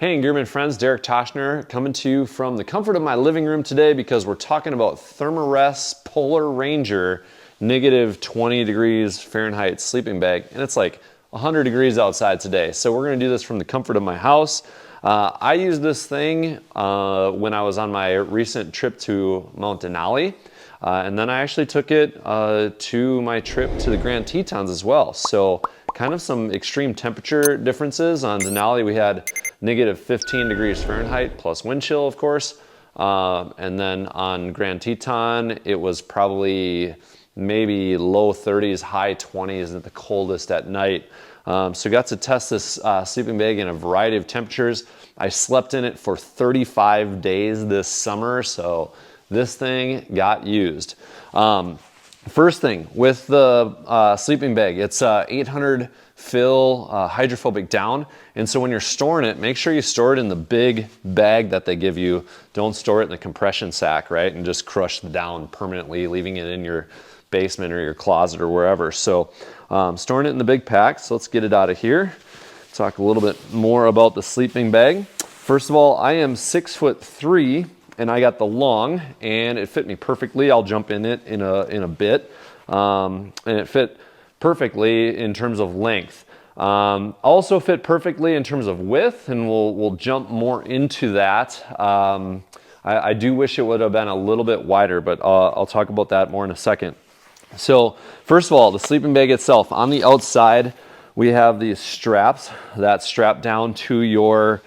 Hey Engearment friends, Derek Toshner coming to you from the comfort of my living room today because we're talking about Thermarest Polar Ranger negative 20 degrees Fahrenheit sleeping bag, and it's like 100 degrees outside today. So we're gonna do this from the comfort of my house. I used this thing when I was on my recent trip to Mount Denali. And then I actually took it to my trip to the Grand Tetons as well. So kind of some extreme temperature differences. On Denali we had negative 15 degrees Fahrenheit plus wind chill, of course. And then on Grand Teton it was probably maybe low 30s, high 20s at the coldest at night. So got to test this sleeping bag in a variety of temperatures. I slept in it for 35 days this summer, so this thing got used. First thing with the sleeping bag, it's 800 fill hydrophobic down, and so when you're storing it, make sure you store it in the big bag that they give you. Don't store it in the compression sack, right, and just crush the down permanently, leaving it in your basement or your closet or wherever. So storing it in the big pack. So let's get it out of here. Talk a little bit more about the sleeping bag. First of all, I am 6'3", and I got the long, and it fit me perfectly. I'll jump in it in a bit, and it fit perfectly in terms of length. Also fit perfectly in terms of width, and we'll jump more into that. I do wish it would have been a little bit wider, but I'll talk about that more in a second. So first of all, the sleeping bag itself. On the outside, we have these straps that strap down to your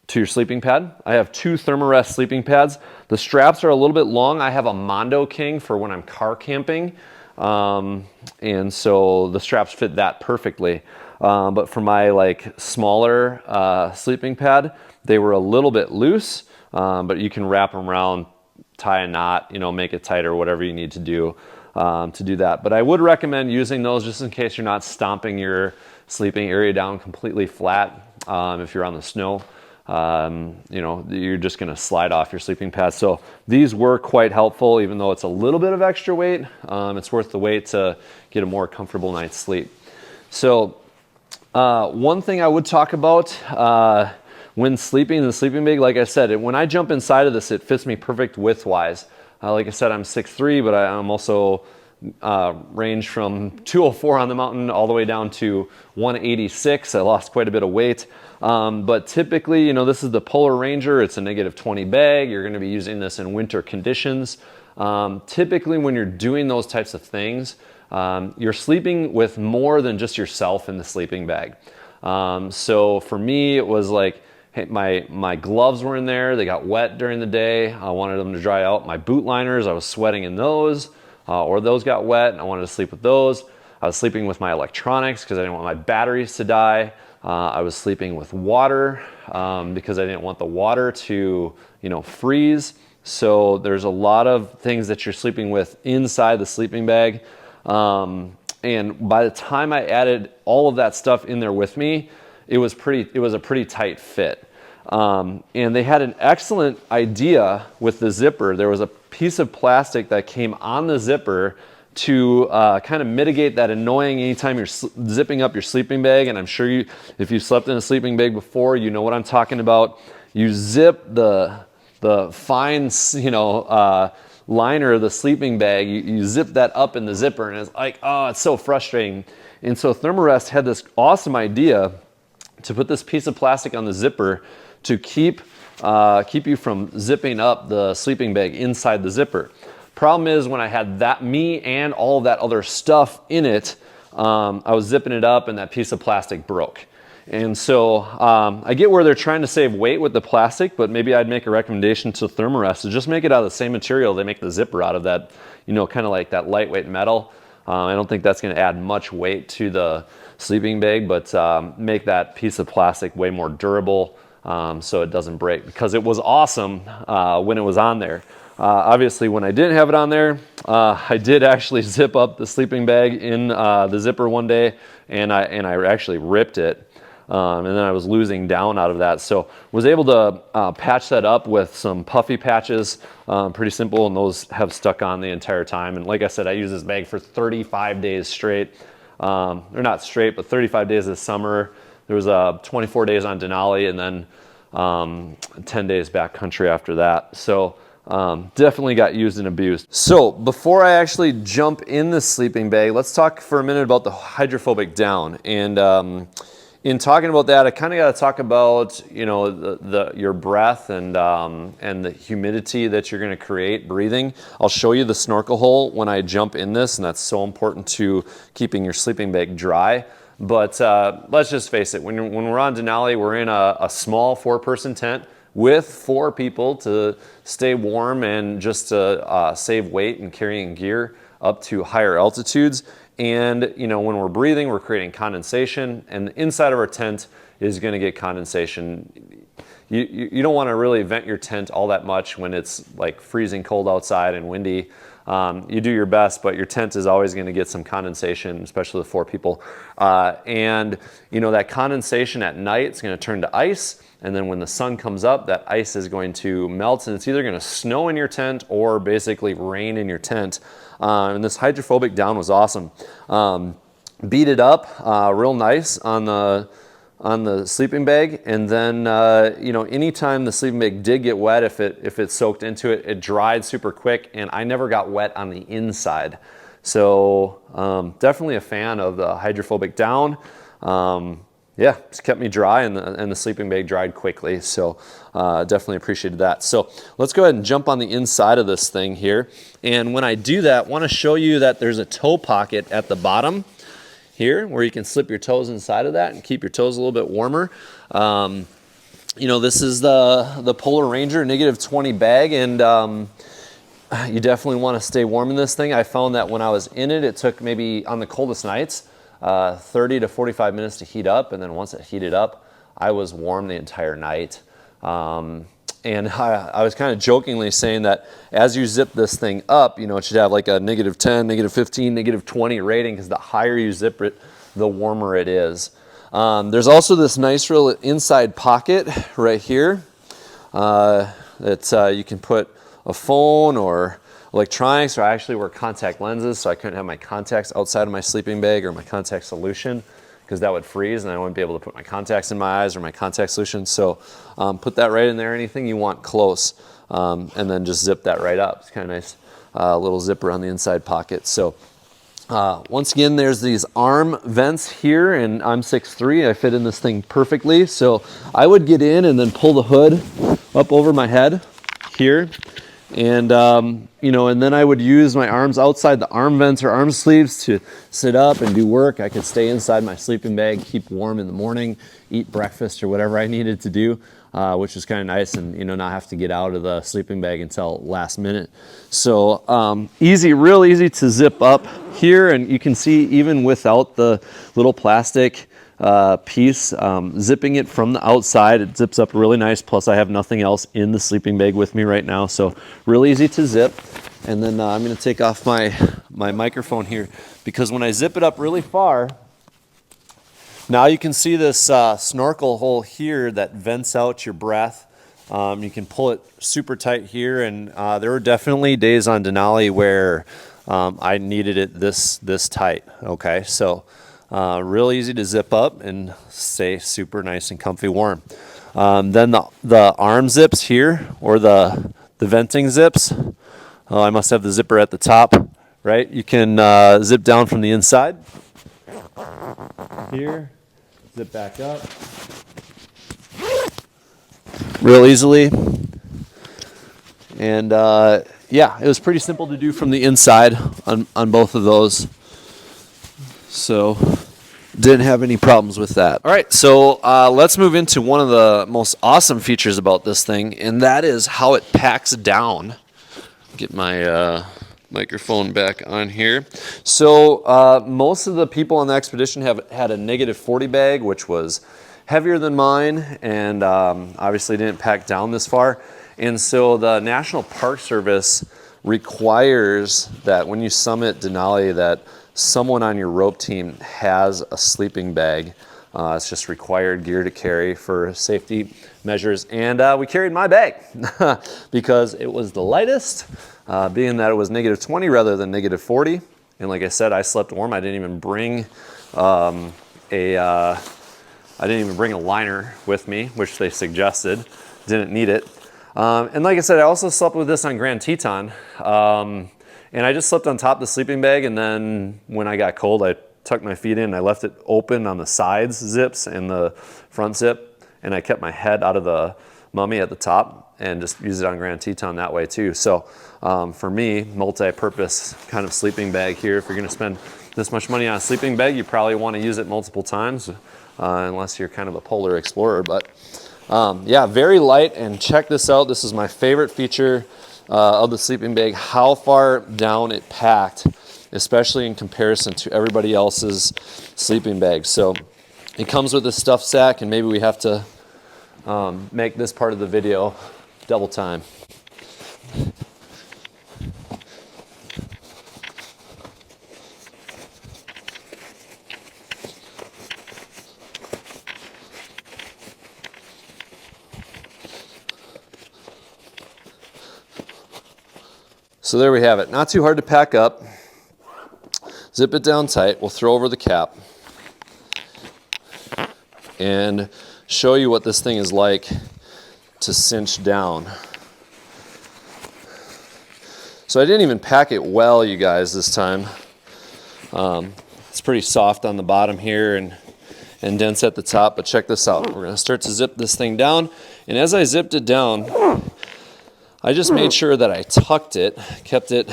sleeping pad. I have two Thermarest sleeping pads. The straps are a little bit long. I have a Mondo King for when I'm car camping, and so the straps fit that perfectly. But for my like smaller sleeping pad, they were a little bit loose, but you can wrap them around, tie a knot, you know, make it tighter, whatever you need to do that. But I would recommend using those just in case you're not stomping your sleeping area down completely flat. If you're on the snow, you know, you're just going to slide off your sleeping pad. So these were quite helpful, even though it's a little bit of extra weight. It's worth the wait to get a more comfortable night's sleep. So one thing I would talk about when sleeping in the sleeping bag, like I said, when I jump inside of this, it fits me perfect width-wise. Like I said, I'm 6'3", but I'm also range from 204 on the mountain all the way down to 186. I lost quite a bit of weight. But typically, you know, this is the Polar Ranger. It's a negative 20 bag. You're going to be using this in winter conditions. Typically, when you're doing those types of things, you're sleeping with more than just yourself in the sleeping bag. So for me, it was like, hey, my gloves were in there. They got wet during the day. I wanted them to dry out. My boot liners, I was sweating in those, or those got wet, and I wanted to sleep with those. I was sleeping with my electronics because I didn't want my batteries to die. I was sleeping with water because I didn't want the water to, you know, freeze. So there's a lot of things that you're sleeping with inside the sleeping bag. And by the time I added all of that stuff in there with me, it was a pretty tight fit. And they had an excellent idea with the zipper. There was a piece of plastic that came on the zipper to kind of mitigate that annoying anytime you're zipping up your sleeping bag. And I'm sure if you slept in a sleeping bag before, you know what I'm talking about. You zip the fine, you know, liner of the sleeping bag, you zip that up in the zipper, and it's like, oh, it's so frustrating. And so Thermarest had this awesome idea to put this piece of plastic on the zipper to keep you from zipping up the sleeping bag inside the zipper. Problem is, when I had me and all of that other stuff in it, I was zipping it up and that piece of plastic broke. And so I get where they're trying to save weight with the plastic, but maybe I'd make a recommendation to Thermarest to just make it out of the same material they make the zipper out of, that, you know, kind of like that lightweight metal. I don't think that's going to add much weight to the sleeping bag, but make that piece of plastic way more durable so it doesn't break, because it was awesome when it was on there. Obviously, when I didn't have it on there, I did actually zip up the sleeping bag in the zipper one day, and I actually ripped it. And then I was losing down out of that. So was able to patch that up with some puffy patches, pretty simple, and those have stuck on the entire time. And like I said, I used this bag for 35 days straight. Or not straight, but 35 days this summer. there was 24 days on Denali, and then 10 days backcountry after that. So definitely got used and abused. So before I actually jump in the sleeping bag, let's talk for a minute about the hydrophobic down. And in talking about that, I kind of got to talk about, you know, your breath and the humidity that you're going to create breathing. I'll show you the snorkel hole when I jump in this, and that's so important to keeping your sleeping bag dry. But let's just face it, when we're on Denali, we're in a small 4-person tent with 4 people to stay warm and just to save weight and carrying gear up to higher altitudes. And you know, when we're breathing, we're creating condensation, and the inside of our tent is going to get condensation. You don't want to really vent your tent all that much when it's like freezing cold outside and windy. You do your best, but your tent is always going to get some condensation, especially with 4 people. And you know, that condensation at night is going to turn to ice, and then when the sun comes up, that ice is going to melt, and it's either going to snow in your tent or basically rain in your tent. And this hydrophobic down was awesome. Beat it up real nice on the sleeping bag, and then you know, anytime the sleeping bag did get wet, if it soaked into it, it dried super quick, and I never got wet on the inside. So definitely a fan of the hydrophobic down. Yeah, it's kept me dry, and the sleeping bag dried quickly. So definitely appreciated that. So let's go ahead and jump on the inside of this thing here. And when I do that, I want to show you that there's a toe pocket at the bottom here where you can slip your toes inside of that and keep your toes a little bit warmer. You know, this is the Polar Ranger -20 bag, and you definitely want to stay warm in this thing. I found that when I was in it, it took maybe on the coldest nights 30 to 45 minutes to heat up, and then once it heated up, I was warm the entire night. And I was kind of jokingly saying that as you zip this thing up, you know, it should have like a -10, -15, -20 rating, because the higher you zip it, the warmer it is. There's also this nice real inside pocket right here that you can put a phone or electronics, or I actually wear contact lenses, so I couldn't have my contacts outside of my sleeping bag or my contact solution, because that would freeze and I wouldn't be able to put my contacts in my eyes or my contact solution. So put that right in there, anything you want close, and then just zip that right up. It's kind of nice little zipper on the inside pocket. So once again, there's these arm vents here, and I'm 6'3", I fit in this thing perfectly. So I would get in and then pull the hood up over my head here. And, you know, and then I would use my arms outside the arm vents or arm sleeves to sit up and do work. I could stay inside my sleeping bag, keep warm in the morning, eat breakfast or whatever I needed to do, which was kind of nice, and, you know, not have to get out of the sleeping bag until last minute. So real easy to zip up here. And you can see even without the little plastic piece, zipping it from the outside, it zips up really nice. Plus I have nothing else in the sleeping bag with me right now, so real easy to zip. And then I'm going to take off my microphone here, because when I zip it up really far, now you can see this snorkel hole here that vents out your breath. You can pull it super tight here, and there were definitely days on Denali where I needed it this tight. Okay, so real easy to zip up and stay super nice and comfy warm. Then the arm zips here, or the venting zips. Oh, I must have the zipper at the top, right? You can zip down from the inside here, zip back up real easily. And yeah, it was pretty simple to do from the inside on both of those. So didn't have any problems with that. All right, so let's move into one of the most awesome features about this thing, and that is how it packs down. Get my microphone back on here. So most of the people on the expedition have had a -40 bag, which was heavier than mine, and obviously didn't pack down this far. And so the National Park Service requires that when you summit Denali, that someone on your rope team has a sleeping bag. It's just required gear to carry for safety measures. And we carried my bag because it was the lightest, being that it was -20 rather than -40. And like I said, I slept warm. I didn't even bring a I didn't even bring a liner with me, which they suggested. Didn't need it. And like I said, I also slept with this on Grand Teton. And I just slept on top of the sleeping bag, and then when I got cold, I tucked my feet in and I left it open on the sides zips and the front zip, and I kept my head out of the mummy at the top and just used it on Grand Teton that way too. So for me, multi-purpose kind of sleeping bag here. If you're gonna spend this much money on a sleeping bag, you probably wanna use it multiple times, unless you're kind of a polar explorer. But yeah, very light, and check this out. This is my favorite feature of the sleeping bag, how far down it packed, especially in comparison to everybody else's sleeping bag. So it comes with a stuff sack, and maybe we have to make this part of the video double time. So there we have it. Not too hard to pack up. Zip it down tight. We'll throw over the cap and show you what this thing is like to cinch down. So I didn't even pack it well, you guys, this time. It's pretty soft on the bottom here and dense at the top, but check this out. We're gonna start to zip this thing down, and as I zipped it down, I just made sure that I tucked it, kept it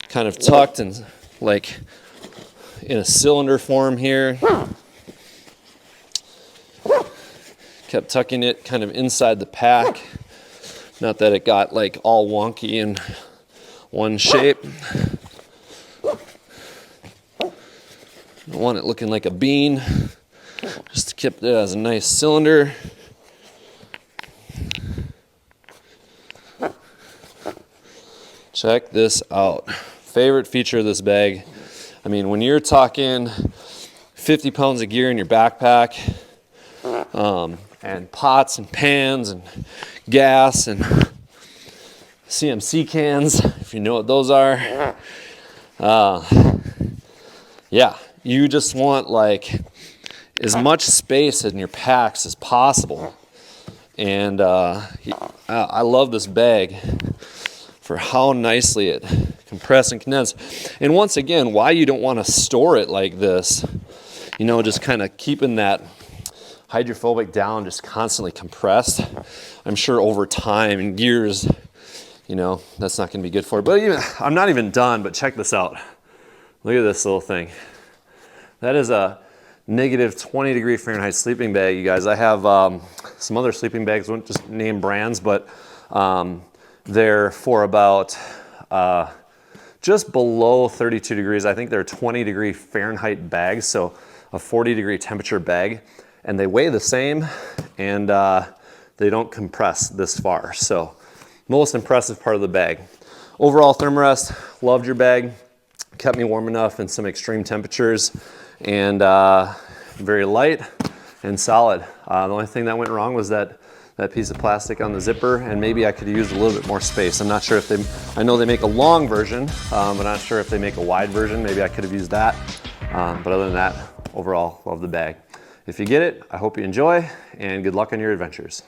kind of tucked and like in a cylinder form here. Kept tucking it kind of inside the pack. Not that it got like all wonky in one shape. I want it looking like a bean. Just to keep it as a nice cylinder. Check this out. Favorite feature of this bag. I mean, when you're talking 50 pounds of gear in your backpack, and pots and pans and gas and CMC cans, if you know what those are. Yeah, you just want like as much space in your packs as possible. And I love this bag for how nicely it compressed and condensed. And once again, why you don't want to store it like this, you know, just kind of keeping that hydrophobic down, just constantly compressed. I'm sure over time and years, you know, that's not going to be good for it. But even, I'm not even done, but check this out. Look at this little thing. That is a negative 20 degree Fahrenheit sleeping bag, you guys. I have some other sleeping bags, I won't just name brands, but they're for about just below 32 degrees. I think they're 20 degree Fahrenheit bags, so a 40 degree temperature bag. And they weigh the same, and they don't compress this far. So most impressive part of the bag. Overall, Thermarest, loved your bag. Kept me warm enough in some extreme temperatures, and very light and solid. The only thing that went wrong was that piece of plastic on the zipper, and maybe I could have used a little bit more space. I'm not sure if they, I know they make a long version, but not sure if they make a wide version. Maybe I could have used that. But other than that, overall, love the bag. If you get it, I hope you enjoy, and good luck on your adventures.